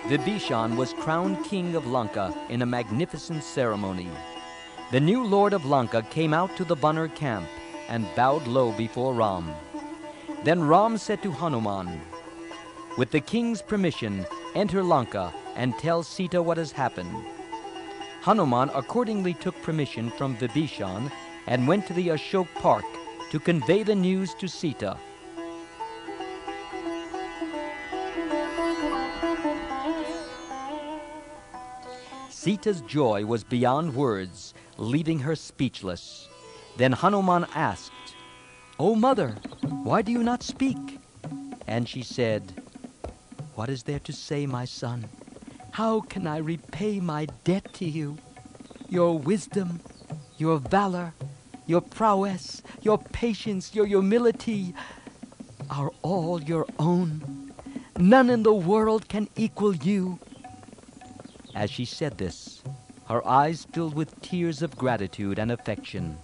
Vibhishan was crowned king of Lanka in a magnificent ceremony. The new lord of Lanka came out to the Vanar camp and bowed low before Ram. Then Ram said to Hanuman, "With the king's permission, enter Lanka and tell Sita what has happened." Hanuman accordingly took permission from Vibhishan and went to the Ashok Park to convey the news to Sita. Sita's joy was beyond words, leaving her speechless. Then Hanuman asked, "O mother, why do you not speak?" And she said, "What is there to say, my son? How can I repay my debt to you? Your wisdom, your valor, your prowess, your patience, your humility are all your own. None in the world can equal you." As she said this, her eyes filled with tears of gratitude and affection.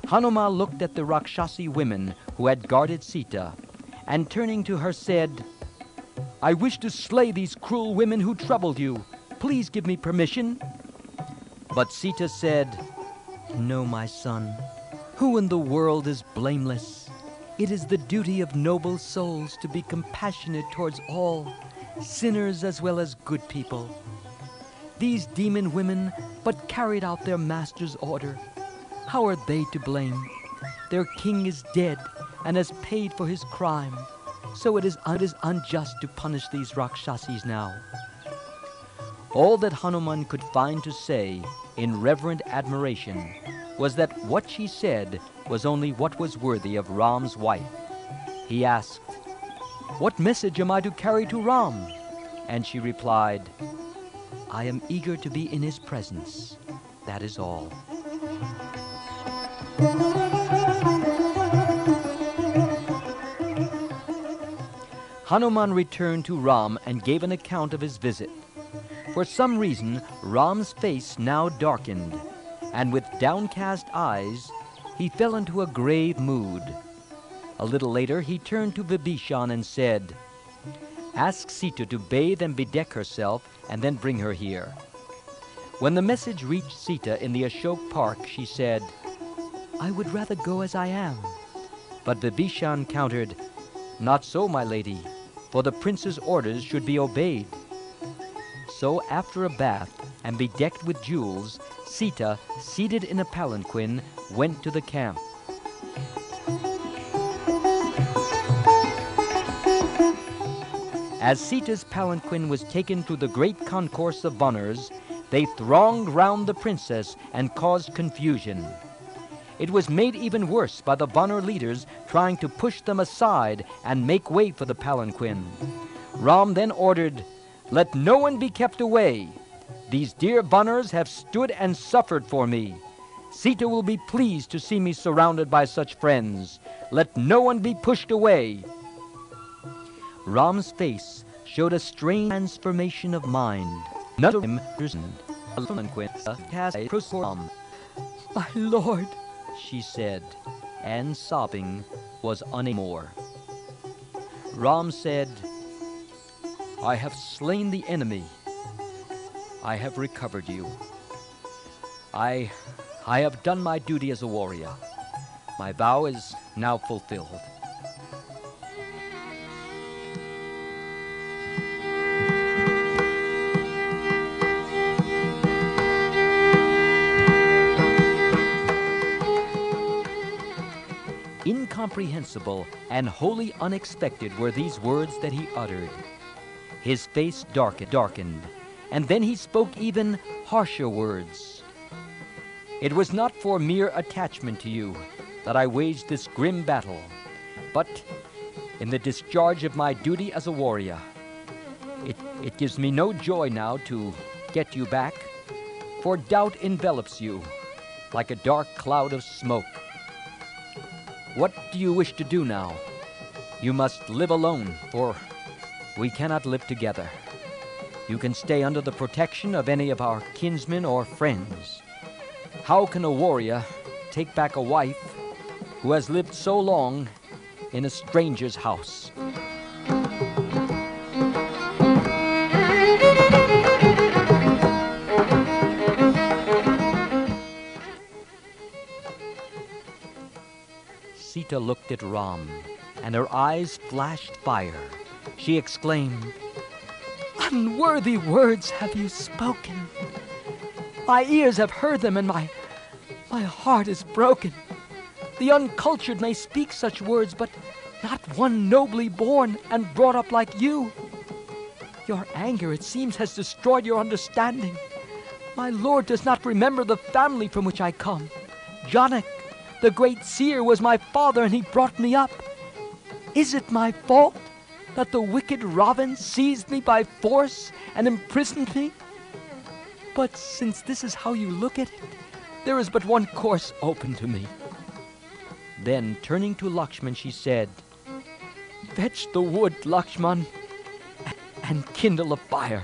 Hanuman looked at the Rakshasi women who had guarded Sita, and turning to her said, "I wish to slay these cruel women who troubled you. Please give me permission." But Sita said, "No, my son. Who in the world is blameless? It is the duty of noble souls to be compassionate towards all, sinners as well as good people. These demon women but carried out their master's order. How are they to blame? Their king is dead and has paid for his crime, so it is unjust to punish these Rakshasis now." All that Hanuman could find to say in reverent admiration was that what she said was only what was worthy of Ram's wife. He asked, "What message am I to carry to Ram?" And she replied, "I am eager to be in his presence. That is all." Hanuman returned to Ram and gave an account of his visit. For some reason, Ram's face now darkened, and with downcast eyes, he fell into a grave mood. A little later, he turned to Vibhishan and said, "Ask Sita to bathe and bedeck herself, and then bring her here." When the message reached Sita in the Ashok Park, she said, "I would rather go as I am." But Vibhishan countered, "Not so, my lady, for the prince's orders should be obeyed." So after a bath and bedecked with jewels, Sita, seated in a palanquin, went to the camp. As Sita's palanquin was taken through the great concourse of Vanars, they thronged round the princess and caused confusion. It was made even worse by the Vanar leaders trying to push them aside and make way for the palanquin. Ram then ordered, "Let no one be kept away. These dear Vanars have stood and suffered for me. Sita will be pleased to see me surrounded by such friends. Let no one be pushed away." Ram's face showed a strange transformation of mind. None of him "My lord," she said, and sobbing was unable more. Ram said, "I have slain the enemy. I have recovered you. I have done my duty as a warrior. My vow is now fulfilled." Incomprehensible and wholly unexpected were these words that he uttered. His face darkened, and then he spoke even harsher words. "It was not for mere attachment to you that I waged this grim battle, but in the discharge of my duty as a warrior. It gives me no joy now to get you back, for doubt envelops you like a dark cloud of smoke. What do you wish to do now? You must live alone, for we cannot live together. You can stay under the protection of any of our kinsmen or friends. How can a warrior take back a wife who has lived so long in a stranger's house. Sita looked at Ram, and her eyes flashed fire. She exclaimed, "Unworthy words have you spoken. My ears have heard them, and my heart is broken. The uncultured may speak such words, but not one nobly born and brought up like you. Your anger, it seems, has destroyed your understanding. My lord does not remember the family from which I come. Janak, the great seer, was my father, and he brought me up. Is it my fault that the wicked Ravan seized me by force and imprisoned me? But since this is how you look at it, there is but one course open to me." Then, turning to Lakshman, she said, "Fetch the wood, Lakshman, and kindle a fire."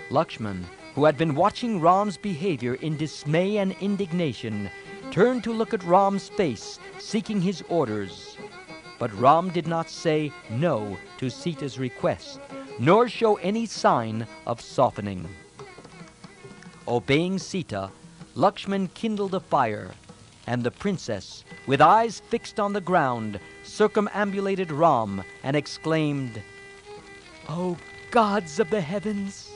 Lakshman, who had been watching Ram's behavior in dismay and indignation, turned to look at Ram's face, seeking his orders. But Ram did not say no to Sita's request, nor show any sign of softening. Obeying Sita, Lakshman kindled a fire, and the princess, with eyes fixed on the ground, circumambulated Ram and exclaimed, "O gods of the heavens,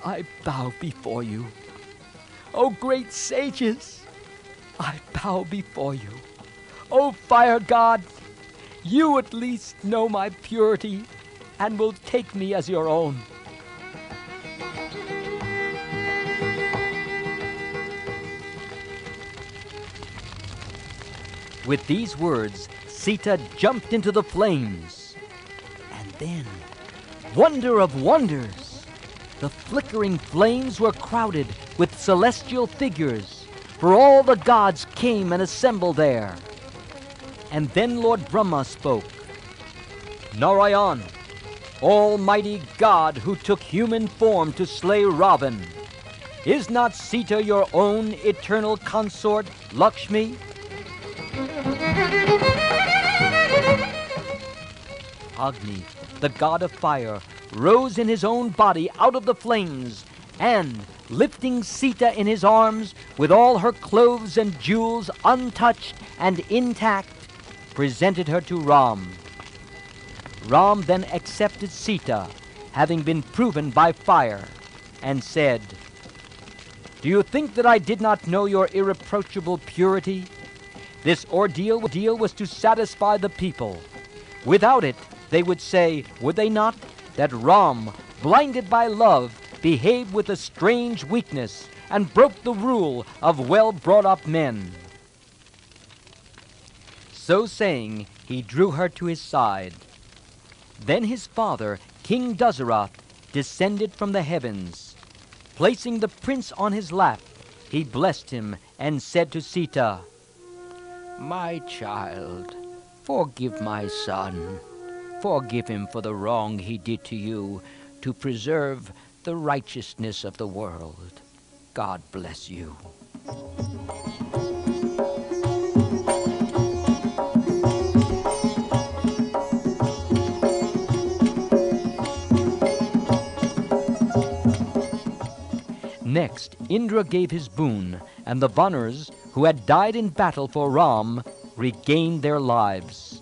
I bow before you. O great sages, I bow before you. O fire god, you at least know my purity and will take me as your own." With these words, Sita jumped into the flames. And then, wonder of wonders, the flickering flames were crowded with celestial figures, for all the gods came and assembled there. And then Lord Brahma spoke, "Narayan, Almighty God who took human form to slay Ravan, is not Sita your own eternal consort, Lakshmi?" Agni, the god of fire, rose in his own body out of the flames, and, lifting Sita in his arms, with all her clothes and jewels untouched and intact, presented her to Ram. Ram then accepted Sita, having been proven by fire, and said, "Do you think that I did not know your irreproachable purity? This ordeal was to satisfy the people. Without it, they would say, would they not, that Ram, blinded by love, behaved with a strange weakness and broke the rule of well-brought-up men." So saying, he drew her to his side. Then his father, King Dasarath, descended from the heavens. Placing the prince on his lap, he blessed him and said to Sita, "My child, forgive my son. Forgive him for the wrong he did to you, to preserve the righteousness of the world. God bless you." Next, Indra gave his boon, and the Vanars, who had died in battle for Ram, regained their lives.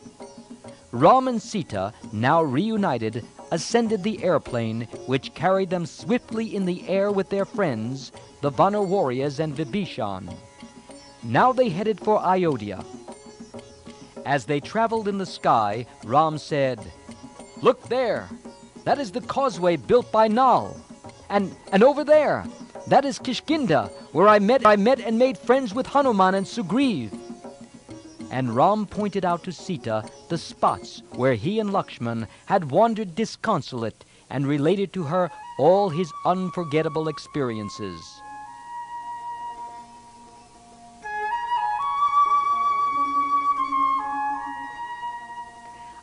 Ram and Sita, now reunited, ascended the airplane, which carried them swiftly in the air with their friends, the Vanar warriors and Vibhishan. Now they headed for Ayodhya. As they traveled in the sky, Ram said, "Look there! That is the causeway built by Nal. And over there, that is Kishkinda, where I met and made friends with Hanuman and Sugriv." And Ram pointed out to Sita the spots where he and Lakshman had wandered disconsolate, and related to her all his unforgettable experiences.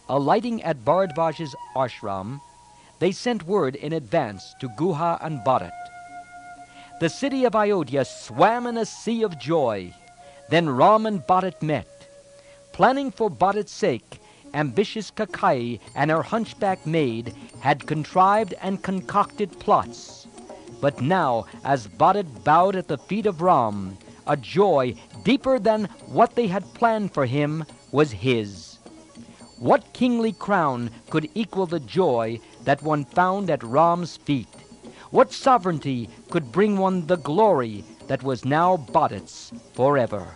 Alighting at Bharadvaja's ashram, they sent word in advance to Guha and Bharat. The city of Ayodhya swam in a sea of joy. Then Ram and Bharat met. Planning for Bharat's sake, ambitious Kakai and her hunchback maid had contrived and concocted plots. But now, as Bharat bowed at the feet of Ram, a joy deeper than what they had planned for him was his. What kingly crown could equal the joy that one found at Ram's feet? What sovereignty could bring one the glory that was now Bharat's forever?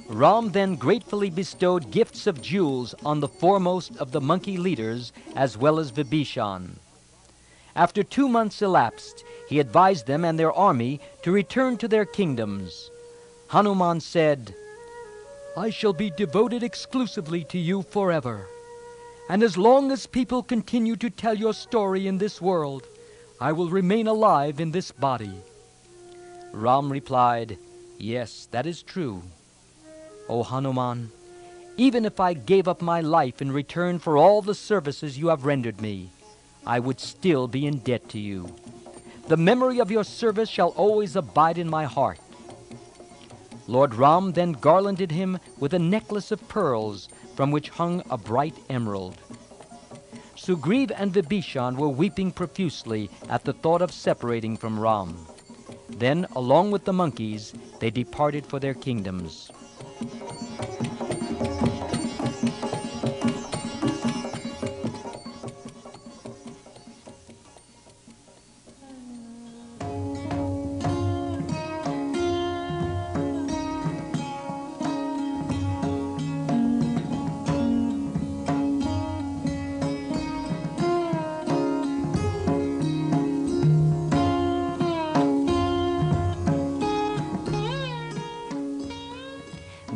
Ram then gratefully bestowed gifts of jewels on the foremost of the monkey leaders as well as Vibhishan. After 2 months elapsed, he advised them and their army to return to their kingdoms. Hanuman said, "I shall be devoted exclusively to you forever, and as long as people continue to tell your story in this world, I will remain alive in this body." Ram replied, "Yes, that is true. O Hanuman, even if I gave up my life in return for all the services you have rendered me, I would still be in debt to you. The memory of your service shall always abide in my heart." Lord Ram then garlanded him with a necklace of pearls from which hung a bright emerald. Sugriv and Vibhishan were weeping profusely at the thought of separating from Ram. Then, along with the monkeys, they departed for their kingdoms.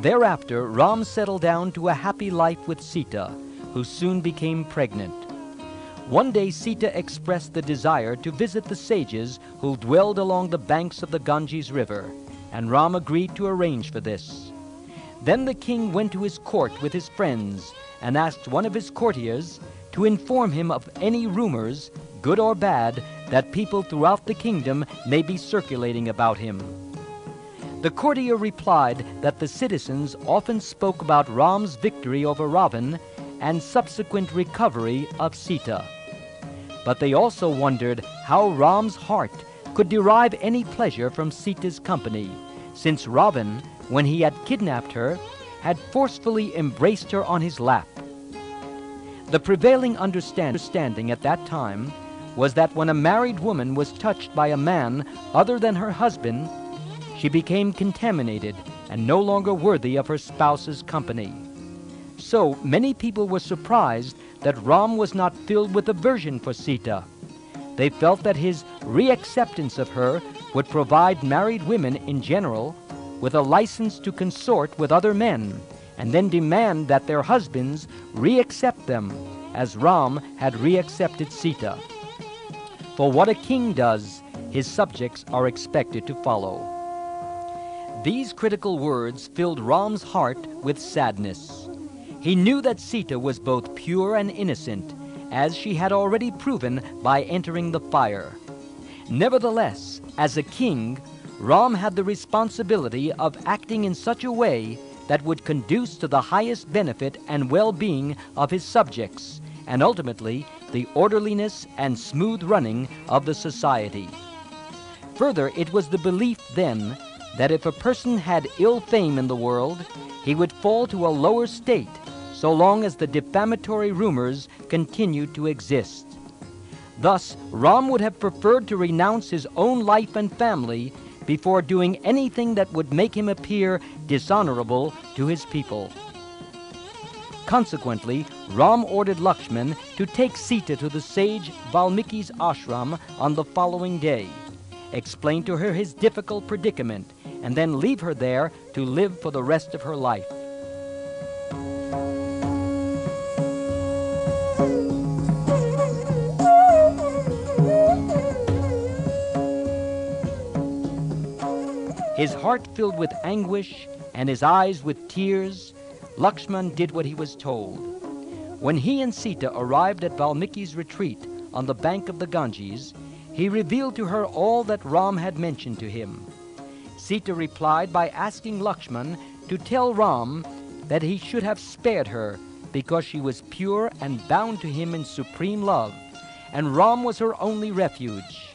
Thereafter, Ram settled down to a happy life with Sita, who soon became pregnant. One day Sita expressed the desire to visit the sages who dwelled along the banks of the Ganges River, and Ram agreed to arrange for this. Then the king went to his court with his friends and asked one of his courtiers to inform him of any rumors, good or bad, that people throughout the kingdom may be circulating about him. The courtier replied that the citizens often spoke about Ram's victory over Ravan and subsequent recovery of Sita. But they also wondered how Ram's heart could derive any pleasure from Sita's company, since Ravan, when he had kidnapped her, had forcefully embraced her on his lap. The prevailing understanding at that time was that when a married woman was touched by a man other than her husband, she became contaminated and no longer worthy of her spouse's company. So many people were surprised that Ram was not filled with aversion for Sita. They felt that his reacceptance of her would provide married women in general with a license to consort with other men, and then demand that their husbands reaccept them, as Ram had reaccepted Sita. For what a king does, his subjects are expected to follow. These critical words filled Ram's heart with sadness. He knew that Sita was both pure and innocent, as she had already proven by entering the fire. Nevertheless, as a king, Ram had the responsibility of acting in such a way that would conduce to the highest benefit and well-being of his subjects, and ultimately the orderliness and smooth running of the society. Further, it was the belief then that if a person had ill fame in the world, he would fall to a lower state so long as the defamatory rumors continued to exist. Thus, Ram would have preferred to renounce his own life and family before doing anything that would make him appear dishonorable to his people. Consequently, Ram ordered Lakshman to take Sita to the sage Valmiki's ashram on the following day, explain to her his difficult predicament, and then leave her there to live for the rest of her life. His heart filled with anguish and his eyes with tears, Lakshman did what he was told. When he and Sita arrived at Valmiki's retreat on the bank of the Ganges, he revealed to her all that Ram had mentioned to him. Sita replied by asking Lakshman to tell Ram that he should have spared her because she was pure and bound to him in supreme love, and Ram was her only refuge.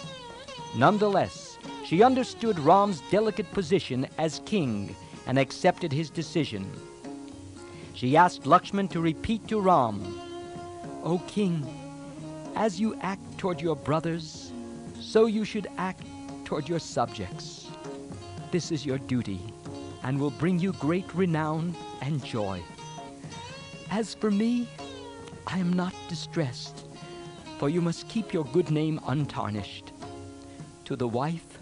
Nonetheless, she understood Ram's delicate position as king and accepted his decision. She asked Lakshman to repeat to Ram, "O king, as you act toward your brothers, so you should act toward your subjects. This is your duty and will bring you great renown and joy. As for me, I am not distressed, for you must keep your good name untarnished. To the wife,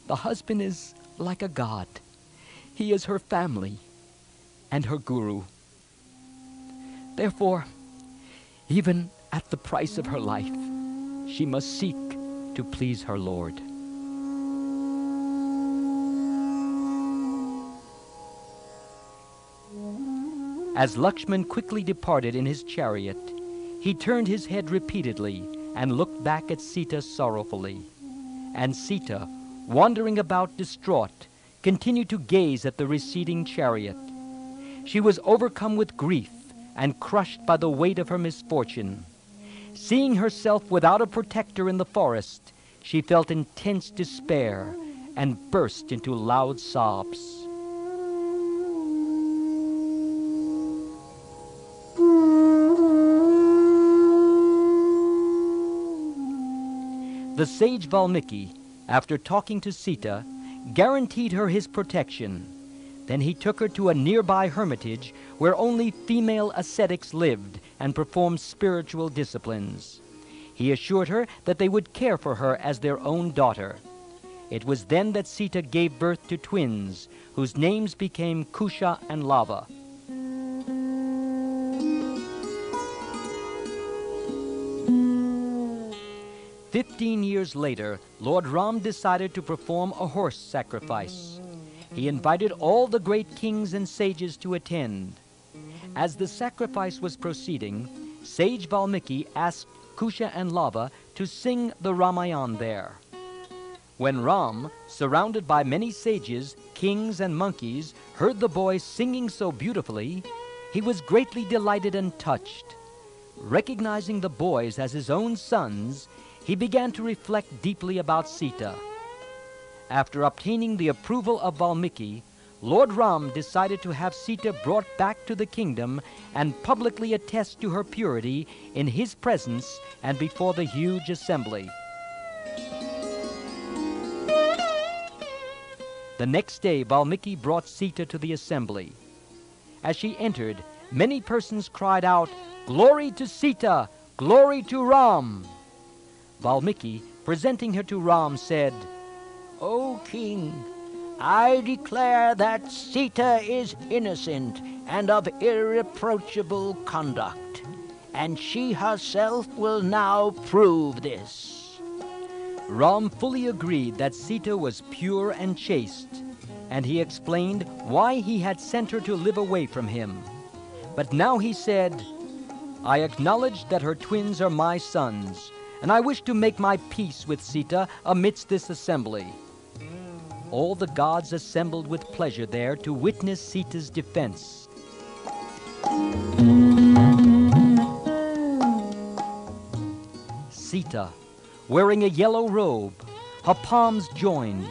the husband is like a god. He is her family and her guru. Therefore, even at the price of her life, she must seek to please her Lord." As Lakshman quickly departed in his chariot, he turned his head repeatedly and looked back at Sita sorrowfully. And Sita, wandering about distraught, continued to gaze at the receding chariot. She was overcome with grief and crushed by the weight of her misfortune. Seeing herself without a protector in the forest, she felt intense despair and burst into loud sobs. The sage Valmiki, after talking to Sita, guaranteed her his protection. Then he took her to a nearby hermitage where only female ascetics lived and performed spiritual disciplines. He assured her that they would care for her as their own daughter. It was then that Sita gave birth to twins, whose names became Kusha and Lava. "15 years later, Lord Ram decided to perform a horse sacrifice. He invited all the great kings and sages to attend. As the sacrifice was proceeding, sage Valmiki asked Kusha and Lava to sing the Ramayana there. When Ram, surrounded by many sages, kings, and monkeys, heard the boys singing so beautifully, he was greatly delighted and touched. Recognizing the boys as his own sons, he began to reflect deeply about Sita. After obtaining the approval of Valmiki, Lord Ram decided to have Sita brought back to the kingdom and publicly attest to her purity in his presence and before the huge assembly. The next day, Valmiki brought Sita to the assembly. As she entered, many persons cried out, "Glory to Sita! Glory to Ram!" Valmiki, presenting her to Ram, said, "O king, I declare that Sita is innocent and of irreproachable conduct, and she herself will now prove this." Ram fully agreed that Sita was pure and chaste, and he explained why he had sent her to live away from him. But now he said, "I acknowledge that her twins are my sons, and I wish to make my peace with Sita amidst this assembly." All the gods assembled with pleasure there to witness Sita's defense. Sita, wearing a yellow robe, her palms joined,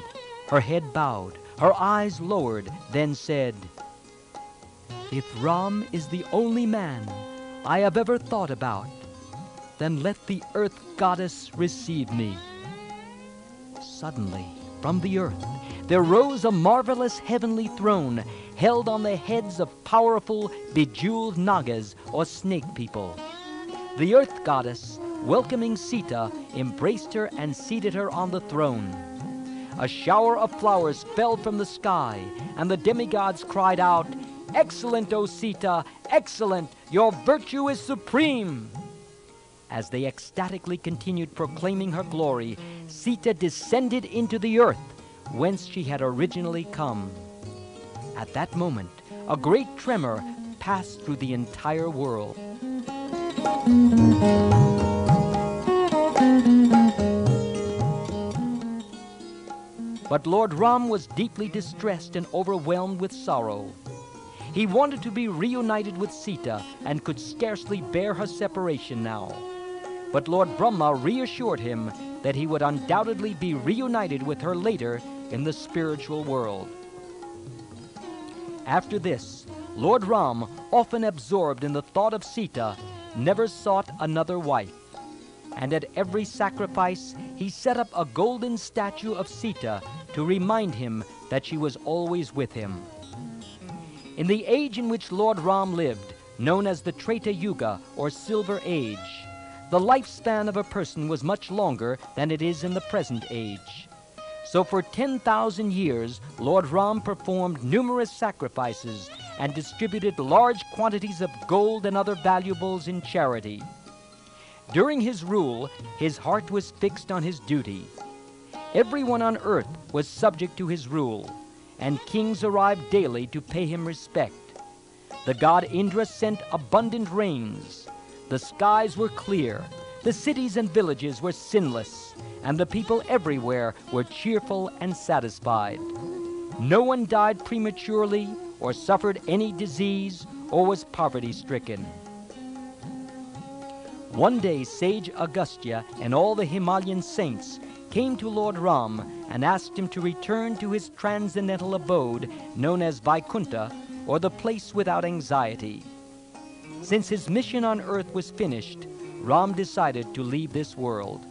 her head bowed, her eyes lowered, then said, "If Ram is the only man I have ever thought about, then let the earth goddess receive me." Suddenly, from the earth, there rose a marvelous heavenly throne held on the heads of powerful, bejeweled Nagas, or snake people. The earth goddess, welcoming Sita, embraced her and seated her on the throne. A shower of flowers fell from the sky, and the demigods cried out, "Excellent, O Sita! Excellent! Your virtue is supreme!" As they ecstatically continued proclaiming her glory, Sita descended into the earth, whence she had originally come. At that moment, a great tremor passed through the entire world. But Lord Ram was deeply distressed and overwhelmed with sorrow. He wanted to be reunited with Sita and could scarcely bear her separation now. But Lord Brahma reassured him that he would undoubtedly be reunited with her later in the spiritual world. After this, Lord Ram, often absorbed in the thought of Sita, never sought another wife. And at every sacrifice, he set up a golden statue of Sita to remind him that she was always with him. In the age in which Lord Ram lived, known as the Treta Yuga or Silver Age, the lifespan of a person was much longer than it is in the present age. So for 10,000 years, Lord Ram performed numerous sacrifices and distributed large quantities of gold and other valuables in charity. During his rule, his heart was fixed on his duty. Everyone on earth was subject to his rule, and kings arrived daily to pay him respect. The god Indra sent abundant rains. The skies were clear. The cities and villages were sinless, and the people everywhere were cheerful and satisfied. No one died prematurely or suffered any disease or was poverty-stricken. One day, sage Agastya and all the Himalayan saints came to Lord Ram and asked him to return to his transcendental abode known as Vaikuntha, or the place without anxiety. Since his mission on earth was finished, Ram decided to leave this world.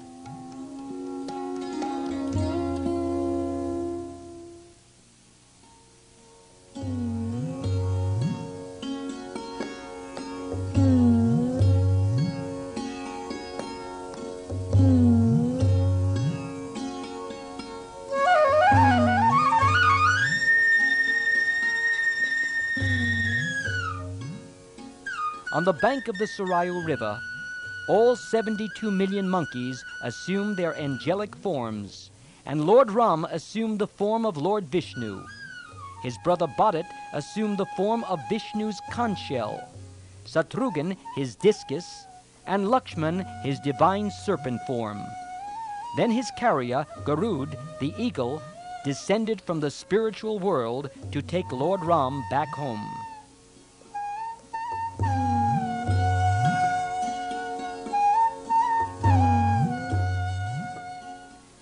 On the bank of the Sarayu River, all 72 million monkeys assumed their angelic forms, and Lord Ram assumed the form of Lord Vishnu. His brother Bharat assumed the form of Vishnu's conch shell, Satrughan his discus, and Lakshman his divine serpent form. Then his carrier, Garud, the eagle, descended from the spiritual world to take Lord Ram back home.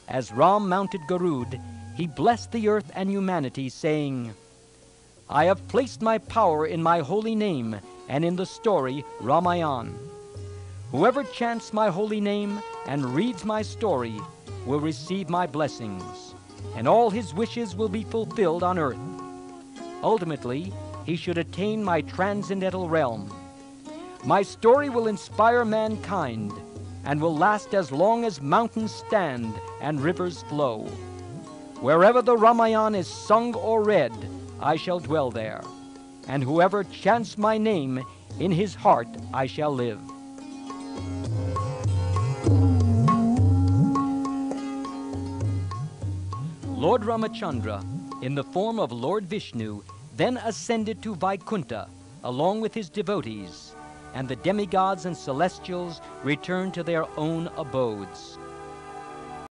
As Ram mounted Garud, he blessed the earth and humanity, saying, "I have placed my power in my holy name and in the story Ramayana. Whoever chants my holy name and reads my story will receive my blessings, and all his wishes will be fulfilled on earth. Ultimately, he should attain my transcendental realm. My story will inspire mankind and will last as long as mountains stand and rivers flow. Wherever the Ramayana is sung or read, I shall dwell there, and whoever chants my name, in his heart I shall live." Lord Ramachandra, in the form of Lord Vishnu, then ascended to Vaikuntha along with his devotees, and the demigods and celestials returned to their own abodes.